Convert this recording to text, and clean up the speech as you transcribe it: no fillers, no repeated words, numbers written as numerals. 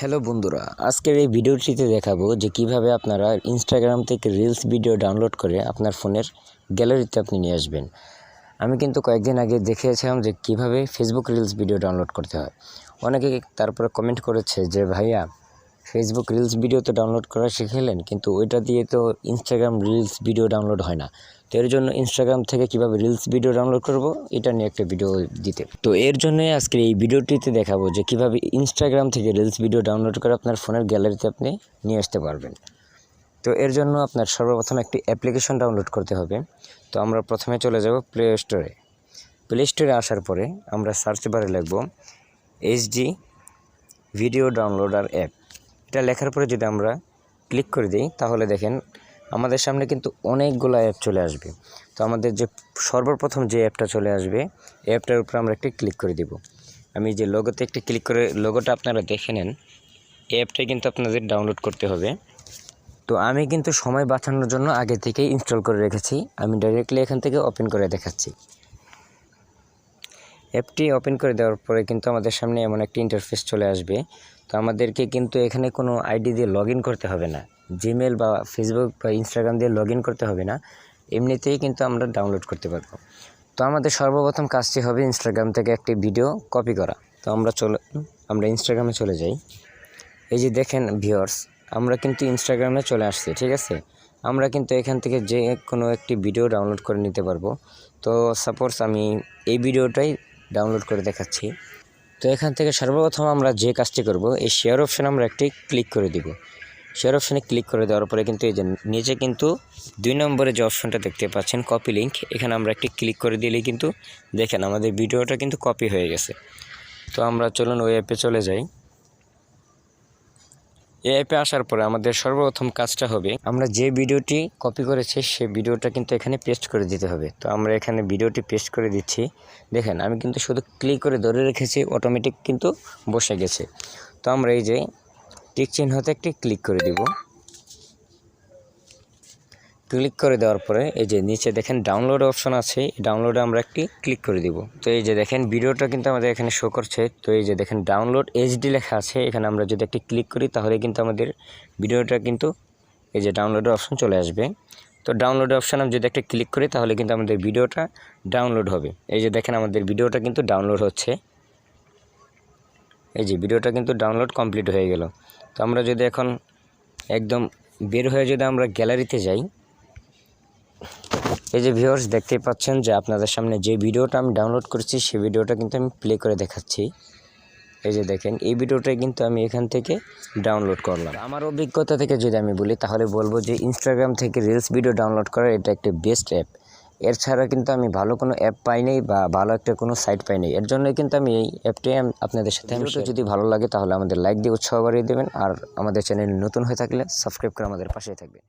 Hello বন্ধুরা, আজকের এই ভিডিওটিতে দেখাবো যে কিভাবে আপনারা ইনস্টাগ্রাম থেকে রিলস ভিডিও ডাউনলোড করে আপনার ফোনের গ্যালারিতে আপনি নিয়ে আসবেন। আমি কিন্তু কয়েকদিন আগে দেখিয়েছিলাম যে কিভাবে ফেসবুক রিলস ভিডিও ডাউনলোড করতে হয়। অনেকে তারপরে কমেন্ট করেছে যে ভাইয়া ফেসবুক রিলস ভিডিও তো ডাউনলোড করা শিখালেন, কিন্তু ওইটা দিয়ে তো ইনস্টাগ্রাম রিলস ভিডিও ডাউনলোড হয় না। তো এর জন্য ইনস্টাগ্রাম থেকে কিভাবে রিলস ভিডিও ডাউনলোড করব এটা নিয়ে একটা ভিডিও দিতে। তো এর জন্যই আজকে এই ভিডিওটিতে দেখাবো যে কিভাবে ইনস্টাগ্রাম থেকে রিলস ভিডিও ডাউনলোড করে আপনার ফোনের গ্যালারিতে আপনি নিয়ে আসতে পারবেন। তো এর জন্য আপনার সর্বপ্রথম একটি অ্যাপ্লিকেশন ডাউনলোড করতে হবে। তো আমরা প্রথমে চলে যাব প্লে স্টোরে আসার পরে আমরা সার্চ বারে লিখব এইচডি ভিডিও ডাউনলোডার অ্যাপ। এটা লেখার পরে যদি আমরা ক্লিক করে দিই তাহলে দেখেন আমাদের সামনে কিন্তু অনেকগুলো অ্যাপ চলে আসবে। তো আমাদের যে সর্বপ্রথম যে অ্যাপটা চলে আসবে এই অ্যাপটার উপরে আমরা একটি ক্লিক করে দিব। আমি যে লোগোতে একটি ক্লিক করে লোগোটা আপনারা দেখে নেন, এই অ্যাপটাই কিন্তু আপনাদের ডাউনলোড করতে হবে। তো আমি কিন্তু সময় বাঁচানোর জন্য আগে থেকেই ইনস্টল করে রেখেছি। আমি ডাইরেক্টলি এখান থেকে ওপেন করে দেখাচ্ছি। অ্যাপটি ওপেন করে দেওয়ার পরে কিন্তু আমাদের সামনে এমন একটি ইন্টারফেস চলে আসবে। তো আমাদেরকে কিন্তু এখানে কোনো আইডি দিয়ে লগ ইন করতে হবে না, জিমেল বা ফেসবুক বা ইনস্টাগ্রাম দিয়ে লগ ইন করতে হবে না, এমনিতেই কিন্তু আমরা ডাউনলোড করতে পারবো। তো আমাদের সর্বপ্রথম কাজটি হবে ইনস্টাগ্রাম থেকে একটি ভিডিও কপি করা। তো আমরা ইনস্টাগ্রামে চলে যাই। এই যে দেখেন ভিউয়ার্স, আমরা কিন্তু ইনস্টাগ্রামে চলে আসছি, ঠিক আছে। আমরা কিন্তু এখান থেকে যে কোনো একটি ভিডিও ডাউনলোড করে নিতে পারবো। তো সাপোজ আমি এই ভিডিওটাই ডাউনলোড করে দেখাচ্ছি। তো এখান থেকে সর্বপ্রথম আমরা যে কাজটি করব, এই শেয়ার অপশানে আমরা একটি ক্লিক করে দিব। শেয়ার অপশানে ক্লিক করে দেওয়ার পরে কিন্তু এই যে নিচে কিন্তু 2 নম্বরে যে অপশনটা দেখতে পাচ্ছেন কপি লিঙ্ক, এখানে আমরা একটি ক্লিক করে দিলেই কিন্তু দেখেন আমাদের ভিডিওটা কিন্তু কপি হয়ে গেছে। তো আমরা চলুন ওই অ্যাপে চলে যাই। এই অ্যাপে আসার পরে আমাদের সর্বপ্রথম কাজটা হবে, আমরা যে ভিডিওটি কপি করেছি সেই ভিডিওটা কিন্তু এখানে পেস্ট করে দিতে হবে। তো আমরা এখানে ভিডিওটি পেস্ট করে দিচ্ছি। দেখেন আমি কিন্তু শুধু ক্লিক করে ধরে রেখেছি, অটোমেটিক কিন্তু বসে গেছে। তো আমরা এই যে টিক চিহ্নতে একটি ক্লিক করে দিব। ক্লিক করে দেওয়ার পরে এই যে নিচে দেখেন ডাউনলোড অপশন আছে, ডাউনলোডে আমরা একটি ক্লিক করে দিব। তো এই যে দেখেন ভিডিওটা কিন্তু আমাদের এখানে শো করছে। তো এই যে দেখেন ডাউনলোড এইচডি লেখা আছে, এখানে আমরা যদি একটি ক্লিক করি তাহলে কিন্তু আমাদের ভিডিওটা কিন্তু এই যে ডাউনলোডের অপশন চলে আসবে। তো ডাউনলোডের অপশন আমি যদি একটা ক্লিক করি তাহলে কিন্তু আমাদের ভিডিওটা ডাউনলোড হবে। এই যে দেখেন আমাদের ভিডিওটা কিন্তু ডাউনলোড হচ্ছে। এই যে ভিডিওটা কিন্তু ডাউনলোড কমপ্লিট হয়ে গেল। তো আমরা যদি এখন একদম বের হয়ে যদি আমরা গ্যালারিতে যাই, এই যে ভিউয়ার্স দেখতেই পাচ্ছেন যে আপনাদের সামনে যে ভিডিওটা আমি ডাউনলোড করেছি সেই ভিডিওটা কিন্তু আমি প্লে করে দেখাচ্ছি। এই যে দেখেন এই ভিডিওটাই কিন্তু আমি এখান থেকে ডাউনলোড করলাম। আমার অভিজ্ঞতা থেকে যদি আমি বলি তাহলে বলবো যে ইনস্টাগ্রাম থেকে রিলস ভিডিও ডাউনলোড করার এটা একটি বেস্ট অ্যাপ। এর ছাড়া কিন্তু আমি ভালো কোনো অ্যাপ পাইনি বা ভালো একটা কোনো সাইট পাইনি। এর জন্যই কিন্তু আমি এই অ্যাপটাই আপনাদের সাথে যদি ভালো লাগে তাহলে আমাদের লাইক দিয়ে উৎসাহ বাড়িয়ে দেবেন, আর আমাদের চ্যানেল নতুন হয়ে থাকলে সাবস্ক্রাইব করে আমাদের পাশেই থাকবেন।